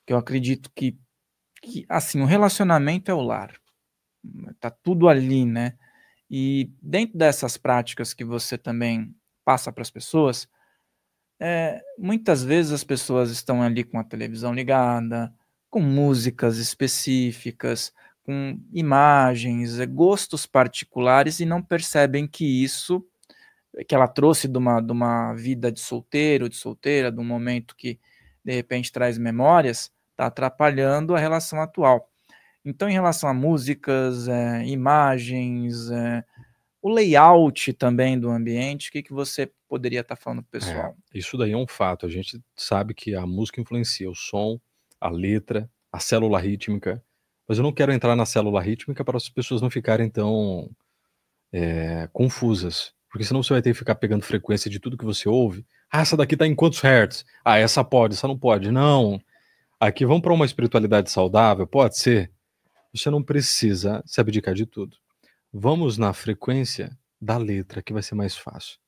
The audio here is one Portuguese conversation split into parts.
que eu acredito que assim, o relacionamento é o lar, tá tudo ali, né. E dentro dessas práticas que você também passa para as pessoas, muitas vezes as pessoas estão ali com a televisão ligada, com músicas específicas, com imagens, gostos particulares e não percebem que isso que ela trouxe de uma vida de solteiro, de solteira, de um momento que de repente traz memórias, está atrapalhando a relação atual. Então, em relação a músicas, imagens, o layout também do ambiente, o que que você poderia estar falando para o É, pessoal? isso daí é um fato. A gente sabe que a música influencia o som, a letra, a célula rítmica, mas eu não quero entrar na célula rítmica para as pessoas não ficarem tão, confusas, porque senão você vai ter que ficar pegando frequência de tudo que você ouve. "Ah, essa daqui tá em quantos hertz? Ah, essa pode, essa não pode". Não, aqui vamos para uma espiritualidade saudável? Pode ser. Você não precisa se abdicar de tudo. Vamos na frequência da letra, que vai ser mais fácil.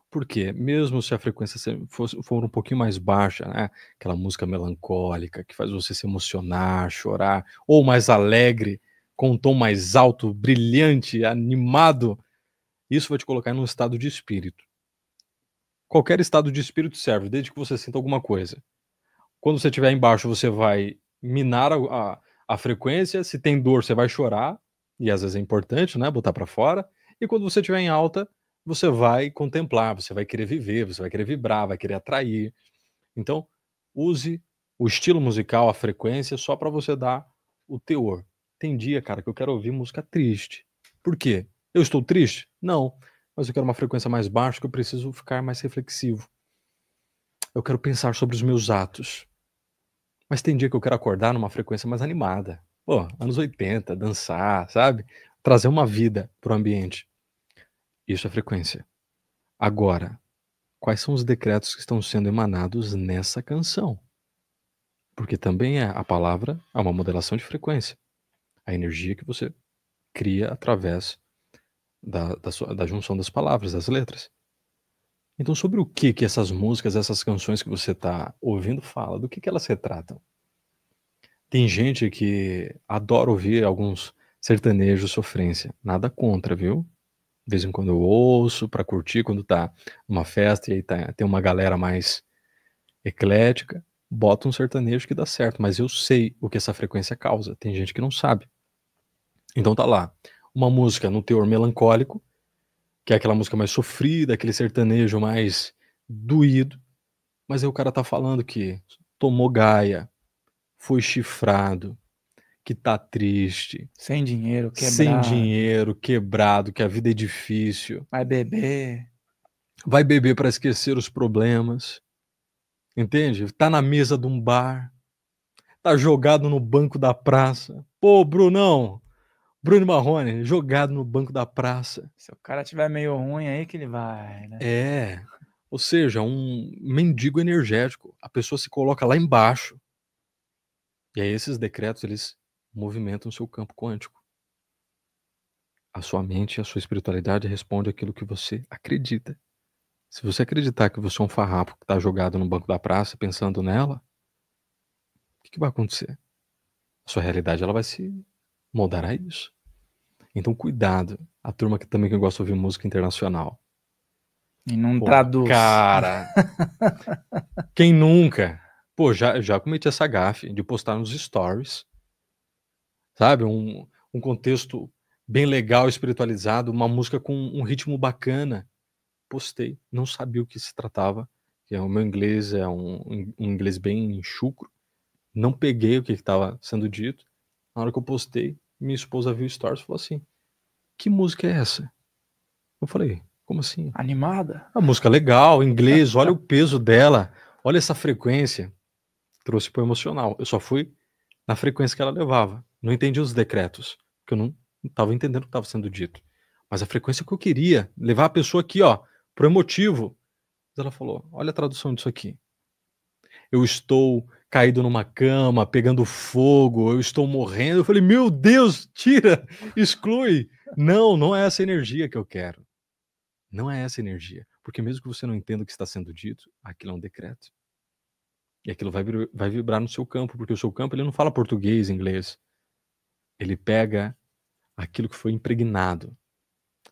Por quê? Mesmo se a frequência for um pouquinho mais baixa, né, aquela música melancólica que faz você se emocionar, chorar, ou mais alegre, com um tom mais alto, brilhante, animado, isso vai te colocar num estado de espírito. Qualquer estado de espírito serve, desde que você sinta alguma coisa. Quando você estiver embaixo, você vai minar a frequência, se tem dor, você vai chorar, e às vezes é importante, né, botar pra fora, e quando você estiver em alta, você vai contemplar, você vai querer viver, você vai querer vibrar, vai querer atrair. Então, use o estilo musical, a frequência, só pra você dar o teor. Tem dia, cara, que eu quero ouvir música triste. Por quê? Eu estou triste? Não, mas eu quero uma frequência mais baixa, que eu preciso ficar mais reflexivo. Eu quero pensar sobre os meus atos. Mas tem dia que eu quero acordar numa frequência mais animada. Pô, anos 80, dançar, sabe? Trazer uma vida para o ambiente. Isso é frequência. Agora, quais são os decretos que estão sendo emanados nessa canção? Porque também a palavra é uma modelação de frequência. A energia que você cria através da junção das palavras, das letras. Então, sobre o que essas músicas, essas canções que você está ouvindo fala? Do que elas retratam? Tem gente que adora ouvir alguns sertanejos sofrência, nada contra, viu. De vez em quando eu ouço pra curtir quando tá numa festa e aí tem uma galera mais eclética, bota um sertanejo que dá certo, mas eu sei o que essa frequência causa, tem gente que não sabe. Então tá lá, uma música no teor melancólico, que é aquela música mais sofrida, aquele sertanejo mais doído, mas aí o cara tá falando que tomou gaia, foi chifrado, que tá triste, Sem dinheiro, sem quebrado, dinheiro, quebrado, que a vida é difícil, vai beber. vai beber para esquecer os problemas, entende? Tá na mesa de um bar, tá jogado no banco da praça. Pô, Brunão, Bruno Marrone, jogado no banco da praça. Se o cara tiver meio ruim aí que ele vai, né. É, ou seja, um mendigo energético. A pessoa se coloca lá embaixo. E aí esses decretos, eles movimentam o seu campo quântico. A sua mente e a sua espiritualidade responde aquilo que você acredita. Se você acreditar que você é um farrapo que está jogado no banco da praça pensando nela, o que vai acontecer? A sua realidade ela vai se moldar a isso. Então cuidado, a turma que também que gosta de ouvir música internacional. E não Pô, traduz. cara, quem nunca? Pô, já cometi essa gafe de postar nos stories, sabe, um contexto bem legal, espiritualizado, uma música com um ritmo bacana. Postei, não sabia o que se tratava, que o meu inglês é um inglês bem chucro. Não peguei o que estava sendo dito. Na hora que eu postei, minha esposa viu o stories e falou assim: "Que música é essa?" Eu falei: "Como assim?" Animada? "A música é legal, em inglês, olha o peso dela, olha essa frequência." Trouxe para o emocional. Eu só fui na frequência que ela levava. Não entendi os decretos, porque eu não estava entendendo o que estava sendo dito. Mas a frequência que eu queria, levar a pessoa aqui, ó, pro emotivo. Ela falou: "Olha a tradução disso aqui. Eu estou caído numa cama, pegando fogo, eu estou morrendo." Eu falei: "Meu Deus, tira, exclui. Não, não é essa energia que eu quero. Não é essa energia." Porque mesmo que você não entenda o que está sendo dito, aquilo é um decreto. E aquilo vai vibrar no seu campo, porque o seu campo ele não fala português, inglês. Ele pega aquilo que foi impregnado.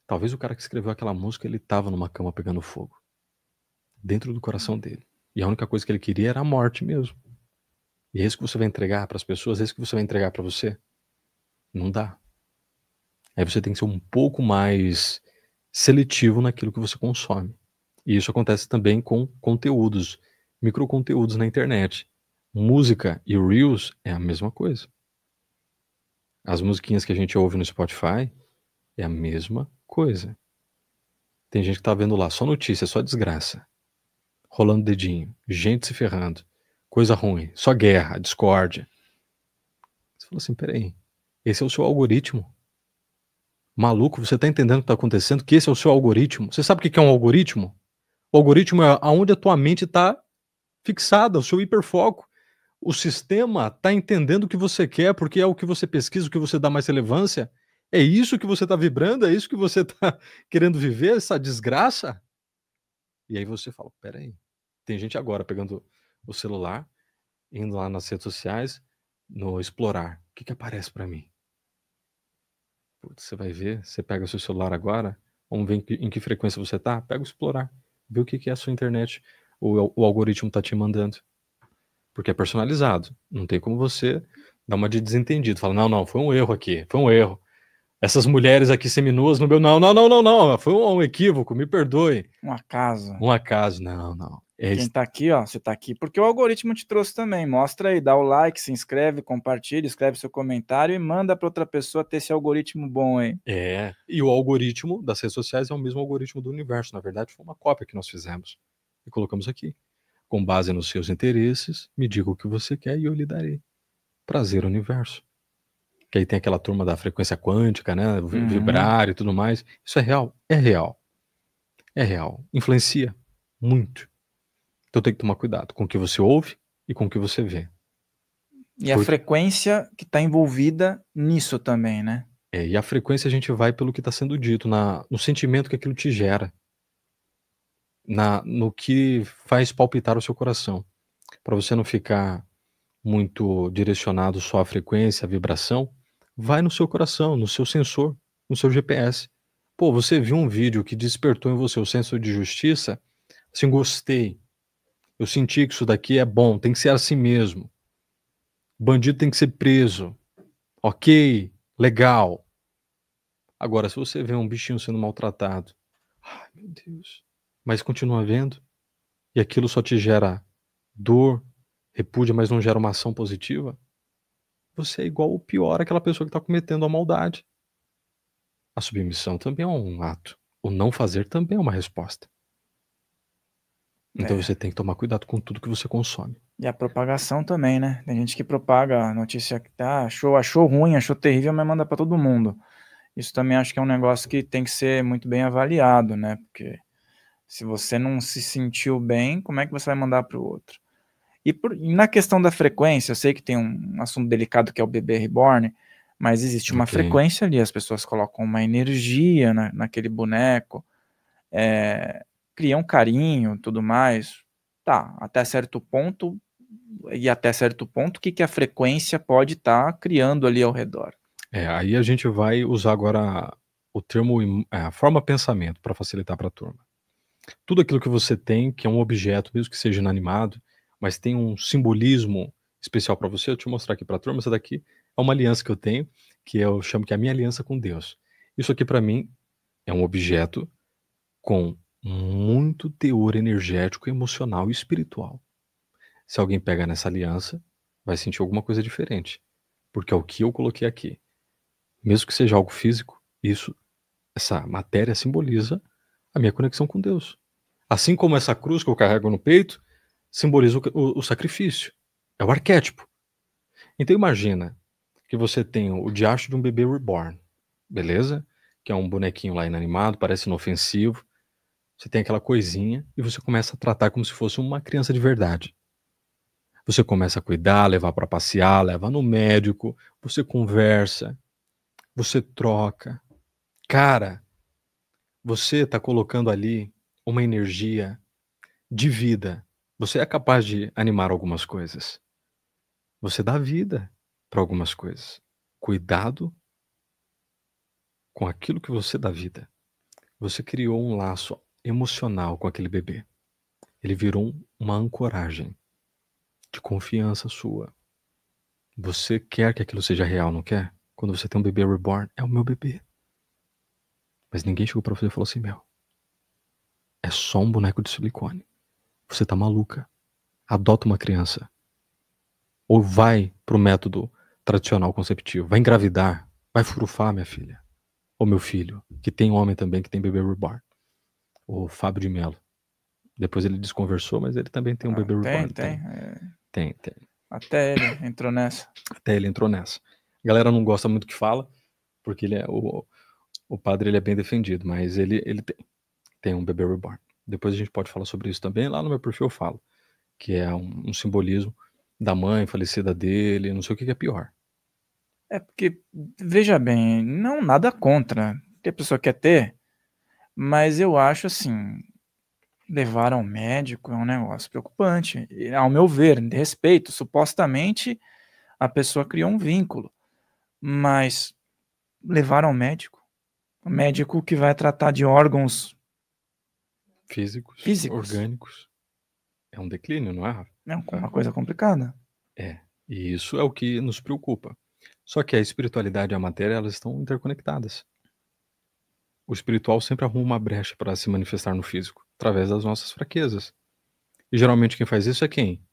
Talvez o cara que escreveu aquela música, ele estava numa cama pegando fogo. Dentro do coração dele. E a única coisa que ele queria era a morte mesmo. E é isso que você vai entregar para as pessoas? É isso que você vai entregar para você? Não dá. Aí você tem que ser um pouco mais seletivo naquilo que você consome. E isso acontece também com conteúdos, microconteúdos na internet. Música e Reels é a mesma coisa. As musiquinhas que a gente ouve no Spotify é a mesma coisa. Tem gente que tá vendo lá só notícia, só desgraça. Rolando dedinho, gente se ferrando, coisa ruim, só guerra, discórdia. Você falou assim, peraí, esse é o seu algoritmo? Maluco, você tá entendendo o que tá acontecendo? Que esse é o seu algoritmo? Você sabe o que é um algoritmo? O algoritmo é aonde a tua mente tá fixada, o seu hiperfoco. O sistema está entendendo o que você quer, porque é o que você pesquisa, o que você dá mais relevância. É isso que você está vibrando? É isso que você está querendo viver, essa desgraça? E aí você fala, peraí, tem gente agora pegando o celular, indo lá nas redes sociais, no explorar. O que que aparece para mim? Putz, você vai ver, você pega o seu celular agora, vamos ver em que frequência você tá, pega o explorar, vê o que que é a sua internet, o algoritmo tá te mandando. Porque é personalizado. Não tem como você dar uma de desentendido. Fala, não, foi um erro aqui, foi um erro. Essas mulheres aqui seminuas no meu... Não, foi um equívoco, me perdoe. Um acaso. Um acaso, não. Quem tá aqui, ó, você tá aqui porque o algoritmo te trouxe também. Mostra aí, dá o like, se inscreve, compartilha, escreve seu comentário e manda para outra pessoa ter esse algoritmo bom aí. E o algoritmo das redes sociais é o mesmo algoritmo do universo. Na verdade, foi uma cópia que nós fizemos e colocamos aqui. Com base nos seus interesses, me diga o que você quer e eu lhe darei. Prazer, universo. Que aí tem aquela turma da frequência quântica, né? Vibrar e tudo mais. Isso é real? É real. É real. Influencia muito. Então tem que tomar cuidado com o que você ouve e com o que você vê. E a frequência que está envolvida nisso também, né? E a frequência a gente vai pelo que está sendo dito, no sentimento que aquilo te gera. No que faz palpitar o seu coração. Para você não ficar muito direcionado só à frequência, à vibração, vai no seu coração, no seu sensor, no seu GPS. Pô, você viu um vídeo que despertou em você o senso de justiça? Assim, gostei. Eu senti que isso daqui é bom, tem que ser assim mesmo. Bandido tem que ser preso. Ok, legal. Agora, se você vê um bichinho sendo maltratado, ai meu Deus, mas continua vendo, e aquilo só te gera dor, repúdio, mas não gera uma ação positiva, você é igual ou pior aquela pessoa que está cometendo a maldade. A submissão também é um ato. O não fazer também é uma resposta. Então você tem que tomar cuidado com tudo que você consome. E a propagação também, né? Tem gente que propaga a notícia que achou ruim, achou terrível, mas manda para todo mundo. Isso também acho que é um negócio que tem que ser muito bem avaliado, né? Porque se você não se sentiu bem, como é que você vai mandar para o outro? E na questão da frequência, eu sei que tem um assunto delicado que é o bebê reborn, mas existe uma frequência ali, as pessoas colocam uma energia naquele boneco, criam carinho, tudo mais. Tá, até certo ponto, o que a frequência pode estar criando ali ao redor? Aí a gente vai usar agora o termo, a forma pensamento, para facilitar para a turma. Tudo aquilo que você tem, que é um objeto, mesmo que seja inanimado, mas tem um simbolismo especial para você, eu te mostrar aqui para a turma, essa daqui é uma aliança que eu tenho, que eu chamo que é a minha aliança com Deus. Isso aqui para mim é um objeto com muito teor energético, emocional e espiritual. Se alguém pega nessa aliança, vai sentir alguma coisa diferente, porque é o que eu coloquei aqui. Mesmo que seja algo físico, essa matéria simboliza a minha conexão com Deus. Assim como essa cruz que eu carrego no peito simboliza o sacrifício. É o arquétipo. Então imagina que você tem o diacho de um bebê reborn, beleza? Que é um bonequinho lá inanimado, parece inofensivo. Você tem aquela coisinha e você começa a tratar como se fosse uma criança de verdade. Você começa a cuidar, levar para passear, leva no médico, você conversa, você troca. Cara, você está colocando ali uma energia de vida, Você é capaz de animar algumas coisas. Você dá vida para algumas coisas. Cuidado com aquilo que você dá vida. Você criou um laço emocional com aquele bebê. Ele virou uma ancoragem de confiança sua. Você quer que aquilo seja real, não quer? Quando você tem um bebê reborn, é o meu bebê. Mas ninguém chegou pra você e falou assim, meu, é só um boneco de silicone. Você tá maluca. Adota uma criança. Ou vai pro método tradicional conceptivo. Vai engravidar. Vai furufar, minha filha. Ou meu filho, que tem homem também, que tem bebê reborn. O Fábio de Mello. Depois ele desconversou, mas ele também tem um bebê reborn. Tem. Até ele entrou nessa. Até ele entrou nessa. A galera não gosta muito que fala, porque ele é o padre, ele é bem defendido, mas ele tem um bebê reborn. Depois a gente pode falar sobre isso também. Lá no meu perfil eu falo, que é um simbolismo da mãe falecida dele, não sei o que é pior. É porque, veja bem, não nada contra que a pessoa quer ter, mas eu acho assim, levar ao médico é um negócio preocupante. E, ao meu ver, de respeito, supostamente a pessoa criou um vínculo, mas levar ao médico, o médico que vai tratar de órgãos Físicos, orgânicos. É um declínio, não é, Rafa? É uma coisa complicada. É, e isso é o que nos preocupa. Só que a espiritualidade e a matéria, elas estão interconectadas. O espiritual sempre arruma uma brecha para se manifestar no físico, através das nossas fraquezas. E geralmente quem faz isso é quem?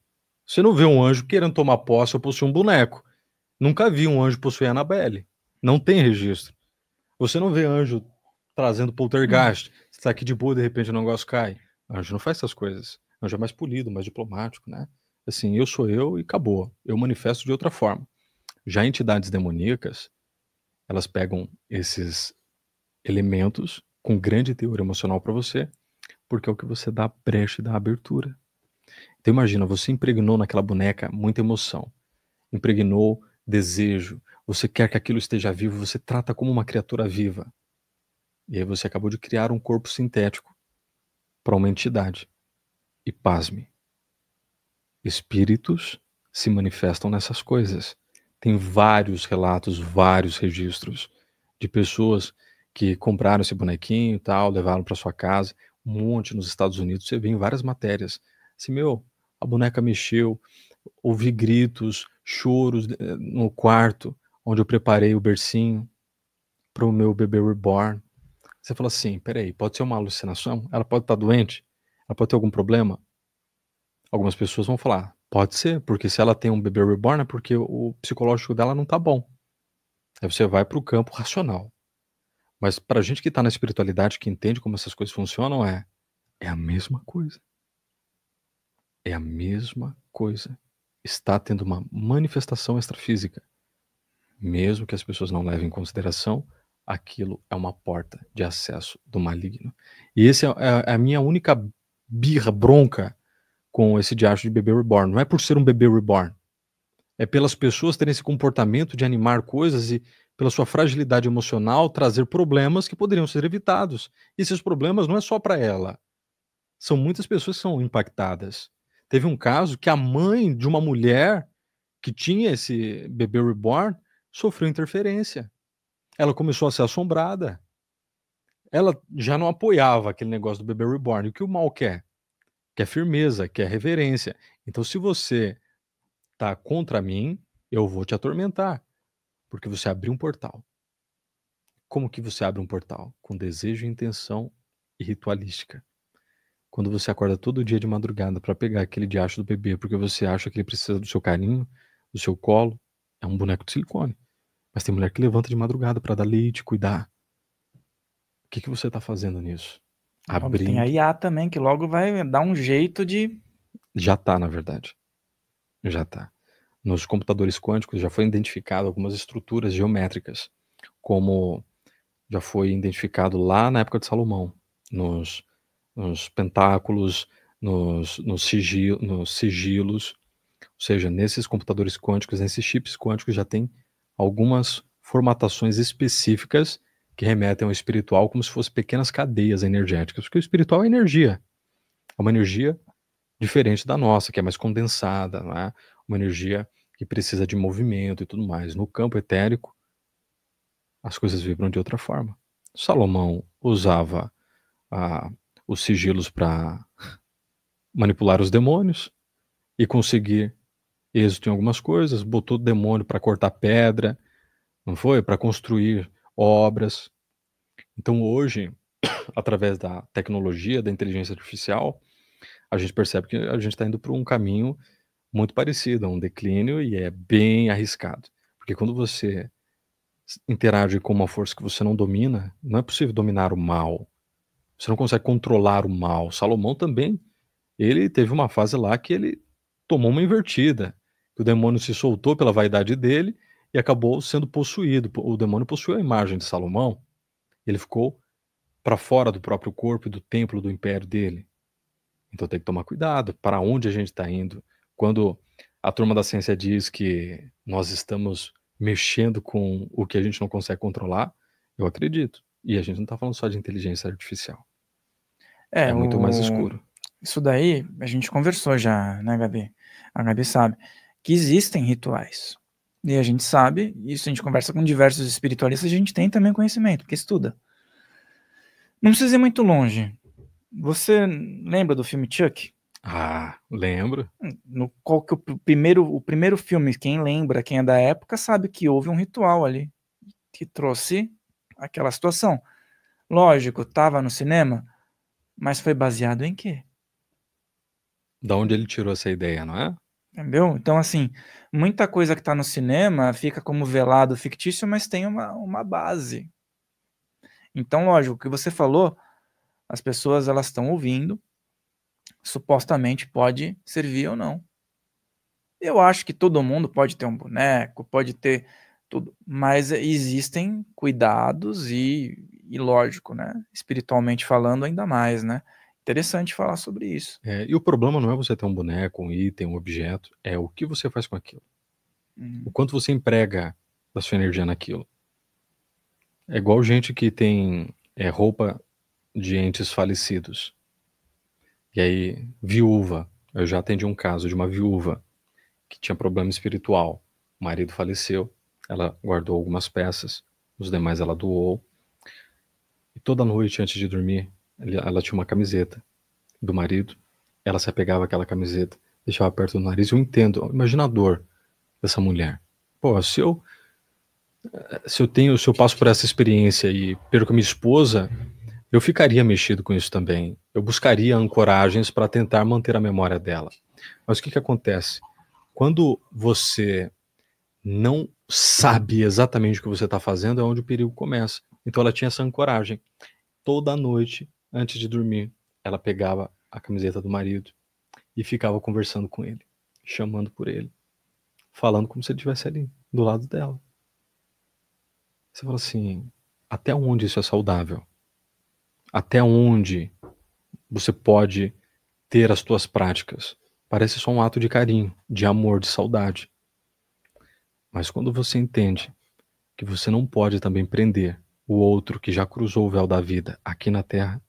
Você não vê um anjo querendo tomar posse ou possuir um boneco. Nunca vi um anjo possuir a Annabelle. Não tem registro. Você não vê anjo trazendo poltergeist. Você tá aqui de boa, de repente o negócio cai. Anjo não faz essas coisas. Anjo é mais polido, mais diplomático, né? Assim, eu sou eu e acabou. Eu manifesto de outra forma. Já entidades demoníacas, elas pegam esses elementos com grande teor emocional para você, porque é o que você dá brecha e dá abertura. Então imagina, você impregnou naquela boneca muita emoção, impregnou desejo, você quer que aquilo esteja vivo, você trata como uma criatura viva. E aí você acabou de criar um corpo sintético para uma entidade. E pasme, espíritos se manifestam nessas coisas. Tem vários relatos, vários registros de pessoas que compraram esse bonequinho e tal, levaram para sua casa, um monte nos Estados Unidos, você vê em várias matérias. Assim, meu, a boneca mexeu, ouvi gritos, choros no quarto onde eu preparei o bercinho para o meu bebê reborn. Você fala assim, peraí, pode ser uma alucinação? Ela pode estar doente? Ela pode ter algum problema? Algumas pessoas vão falar, pode ser, porque se ela tem um bebê reborn é porque o psicológico dela não tá bom. Aí você vai para o campo racional. Mas pra gente que tá na espiritualidade, que entende como essas coisas funcionam, é a mesma coisa. É a mesma coisa. Está tendo uma manifestação extrafísica. Mesmo que as pessoas não levem em consideração, aquilo é uma porta de acesso do maligno. E essa é a minha única birra, bronca com esse diacho de bebê reborn. Não é por ser um bebê reborn. É pelas pessoas terem esse comportamento de animar coisas e pela sua fragilidade emocional trazer problemas que poderiam ser evitados. E esses problemas não é só para ela. São muitas pessoas que são impactadas. Teve um caso que a mãe de uma mulher que tinha esse bebê reborn sofreu interferência. Ela começou a ser assombrada. Ela já não apoiava aquele negócio do bebê reborn. O que o mal quer? Quer firmeza, quer reverência. Então, se você tá contra mim, eu vou te atormentar, porque você abriu um portal. Como que você abre um portal? Com desejo, intenção e ritualística. Quando você acorda todo dia de madrugada para pegar aquele diacho do bebê, porque você acha que ele precisa do seu carinho, do seu colo, é um boneco de silicone. Mas tem mulher que levanta de madrugada para dar leite, cuidar. O que você tá fazendo nisso? Logo tem a IA também, que logo vai dar um jeito de... Já tá, na verdade. Já tá. Nos computadores quânticos já foi identificado algumas estruturas geométricas, como já foi identificado lá na época de Salomão, nos pentáculos, nos sigilos, ou seja, nesses computadores quânticos, nesses chips quânticos já tem algumas formatações específicas que remetem ao espiritual como se fossem pequenas cadeias energéticas, porque o espiritual é energia. É uma energia diferente da nossa, que é mais condensada, não é? Uma energia que precisa de movimento e tudo mais. No campo etérico, as coisas vibram de outra forma. Salomão usava ah, os sigilos para manipular os demônios e conseguir êxito em algumas coisas, botou o demônio para cortar pedra, não foi? Para construir obras. Então hoje, através da tecnologia, da inteligência artificial, a gente percebe que a gente está indo para um caminho muito parecido, a um declínio, e é bem arriscado. Porque quando você interage com uma força que você não domina, não é possível dominar o mal. Você não consegue controlar o mal. Salomão também, ele teve uma fase lá que ele tomou uma invertida, que o demônio se soltou pela vaidade dele e acabou sendo possuído. O demônio possuiu a imagem de Salomão, ele ficou para fora do próprio corpo e do templo do império dele. Então tem que tomar cuidado para onde a gente está indo. Quando a turma da ciência diz que nós estamos mexendo com o que a gente não consegue controlar, eu acredito. E a gente não está falando só de inteligência artificial. É muito mais escuro. Isso daí a gente conversou já, né, Gabi? A Gabi sabe que existem rituais. E a gente sabe, isso a gente conversa com diversos espiritualistas, a gente tem também conhecimento, porque estuda. Não precisa ir muito longe. Você lembra do filme Chuck? Ah, lembro. No qual que o primeiro filme, quem lembra, quem é da época, sabe que houve um ritual ali que trouxe aquela situação. Lógico, estava no cinema, mas foi baseado em quê? Da onde ele tirou essa ideia, não é? Entendeu? Então, assim, muita coisa que está no cinema fica como velado fictício, mas tem uma base. Então, lógico, o que você falou, as pessoas elas estão ouvindo, supostamente pode servir ou não. Eu acho que todo mundo pode ter um boneco, pode ter tudo, mas existem cuidados e lógico, né? Espiritualmente falando, ainda mais, né? Interessante falar sobre isso. E o problema não é você ter um boneco, um item, um objeto, é o que você faz com aquilo. O quanto você emprega da sua energia naquilo. É igual gente que tem roupa de entes falecidos. E aí, viúva. Eu já atendi um caso de uma viúva que tinha problema espiritual. O marido faleceu, ela guardou algumas peças, os demais ela doou. E toda noite, antes de dormir, ela tinha uma camiseta do marido. Ela se apegava àquela camiseta, deixava perto do nariz. Eu entendo, imagina a dor dessa mulher. Pô, se eu passo por essa experiência e perco a minha esposa, eu ficaria mexido com isso também. Eu buscaria ancoragens para tentar manter a memória dela. Mas o que acontece? Quando você não sabe exatamente o que você está fazendo, é onde o perigo começa. Então ela tinha essa ancoragem. Toda noite, antes de dormir, ela pegava a camiseta do marido e ficava conversando com ele, chamando por ele, falando como se ele estivesse ali, do lado dela. Você fala assim, até onde isso é saudável? Até onde você pode ter as tuas práticas? Parece só um ato de carinho, de amor, de saudade. Mas quando você entende que você não pode também prender o outro que já cruzou o véu da vida aqui na Terra,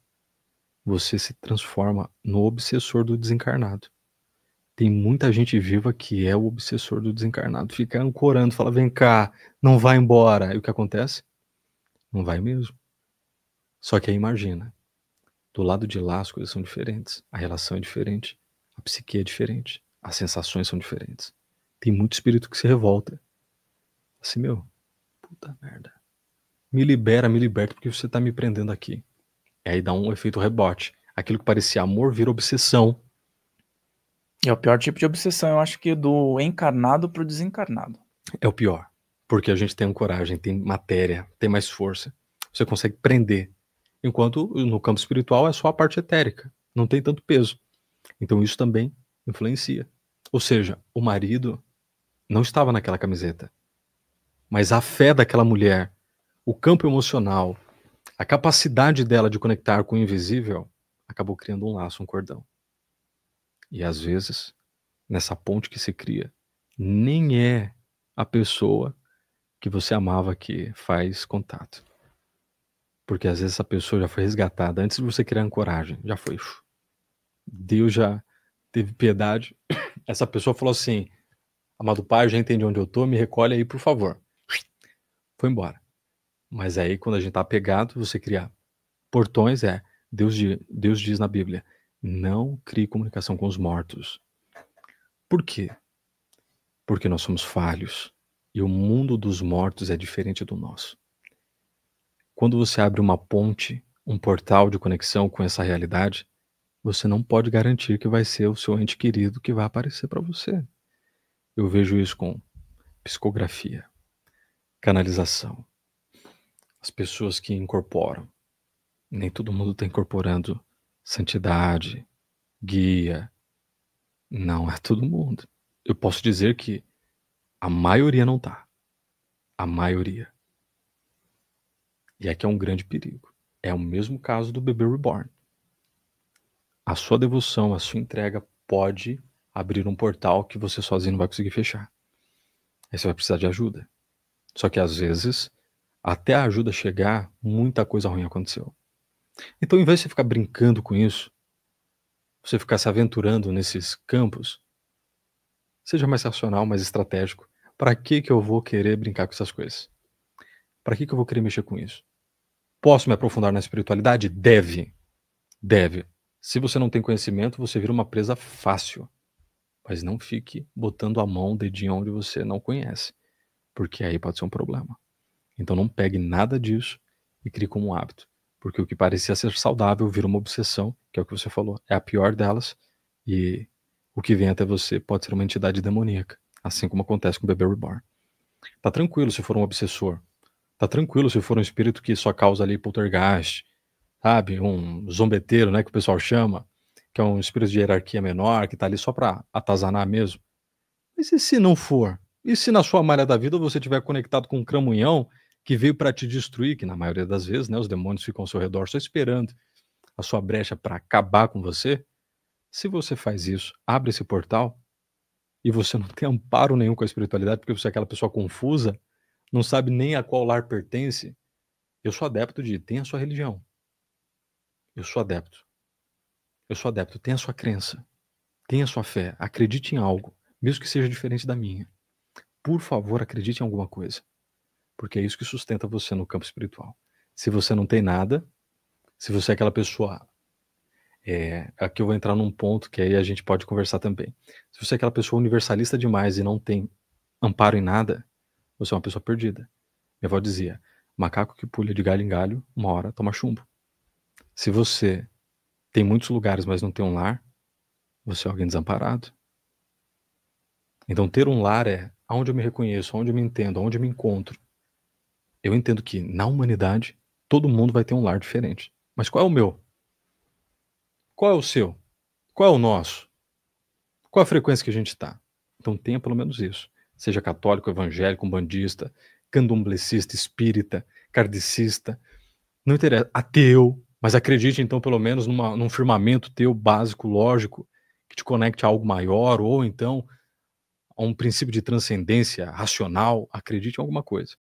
você se transforma no obsessor do desencarnado. Tem muita gente viva que é o obsessor do desencarnado. Fica ancorando, fala, vem cá, não vai embora. E o que acontece? Não vai mesmo. Só que aí imagina, do lado de lá as coisas são diferentes. A relação é diferente. A psique é diferente. As sensações são diferentes. Tem muito espírito que se revolta. Assim, meu, puta merda. Me libera, me liberta, porque você tá me prendendo aqui. E aí dá um efeito rebote. Aquilo que parecia amor vira obsessão. É o pior tipo de obsessão, eu acho que do encarnado pro desencarnado. É o pior. Porque a gente tem coragem, tem matéria, tem mais força. Você consegue prender. Enquanto no campo espiritual é só a parte etérica. Não tem tanto peso. Então isso também influencia. Ou seja, o marido não estava naquela camiseta. Mas a fé daquela mulher, o campo emocional, a capacidade dela de conectar com o invisível, acabou criando um laço, um cordão. E às vezes, nessa ponte que se cria, nem é a pessoa que você amava que faz contato. Porque às vezes essa pessoa já foi resgatada antes de você criar ancoragem. Já foi. Deus já teve piedade. Essa pessoa falou assim: amado pai, eu já entendi onde eu tô, me recolhe aí, por favor. Foi embora. Mas aí, quando a gente tá apegado, você cria portões, Deus diz na Bíblia, não crie comunicação com os mortos. Por quê? Porque nós somos falhos. E o mundo dos mortos é diferente do nosso. Quando você abre uma ponte, um portal de conexão com essa realidade, você não pode garantir que vai ser o seu ente querido que vai aparecer para você. Eu vejo isso com psicografia, canalização, as pessoas que incorporam. Nem todo mundo está incorporando santidade, guia. Não é todo mundo. Eu posso dizer que a maioria não tá. A maioria. E aqui é um grande perigo. É o mesmo caso do bebê reborn. A sua devoção, a sua entrega pode abrir um portal que você sozinho não vai conseguir fechar. Aí você vai precisar de ajuda. Só que às vezes, até a ajuda chegar, muita coisa ruim aconteceu. Então, em vez de você ficar brincando com isso, você ficar se aventurando nesses campos, seja mais racional, mais estratégico. Para que eu vou querer brincar com essas coisas? Para que eu vou querer mexer com isso? Posso me aprofundar na espiritualidade? Deve. Deve. Se você não tem conhecimento, você vira uma presa fácil. Mas não fique botando a mão, o dedinho onde você não conhece, porque aí pode ser um problema. Então não pegue nada disso e crie como um hábito, porque o que parecia ser saudável vira uma obsessão, que é o que você falou, é a pior delas, e o que vem até você pode ser uma entidade demoníaca, assim como acontece com o bebê reborn. Tá tranquilo se for um obsessor, tá tranquilo se for um espírito que só causa ali poltergeist, sabe, um zombeteiro, né, que o pessoal chama, que é um espírito de hierarquia menor, que tá ali só para atazanar mesmo. Mas e se não for? E se na sua malha da vida você estiver conectado com um cramunhão que veio para te destruir, que na maioria das vezes, né, os demônios ficam ao seu redor só esperando a sua brecha para acabar com você? Se você faz isso, abre esse portal e você não tem amparo nenhum com a espiritualidade, porque você é aquela pessoa confusa, não sabe nem a qual lar pertence. Eu sou adepto de tenha a sua religião. Eu sou adepto. Eu sou adepto, tenha a sua crença, tenha a sua fé, acredite em algo, mesmo que seja diferente da minha. Por favor, acredite em alguma coisa, porque é isso que sustenta você no campo espiritual. Se você não tem nada, se você é aquela pessoa... aqui eu vou entrar num ponto que aí a gente pode conversar também. Se você é aquela pessoa universalista demais e não tem amparo em nada, você é uma pessoa perdida. Minha avó dizia, macaco que pula de galho em galho, uma hora toma chumbo. Se você tem muitos lugares, mas não tem um lar, você é alguém desamparado. Então ter um lar é aonde eu me reconheço, aonde eu me entendo, aonde eu me encontro. Eu entendo que na humanidade todo mundo vai ter um lar diferente. Mas qual é o meu? Qual é o seu? Qual é o nosso? Qual a frequência que a gente está? Então tenha pelo menos isso. Seja católico, evangélico, umbandista, candomblecista, espírita, kardecista, não interessa, ateu, mas acredite então pelo menos num firmamento teu básico, lógico, que te conecte a algo maior, ou então a um princípio de transcendência racional, acredite em alguma coisa.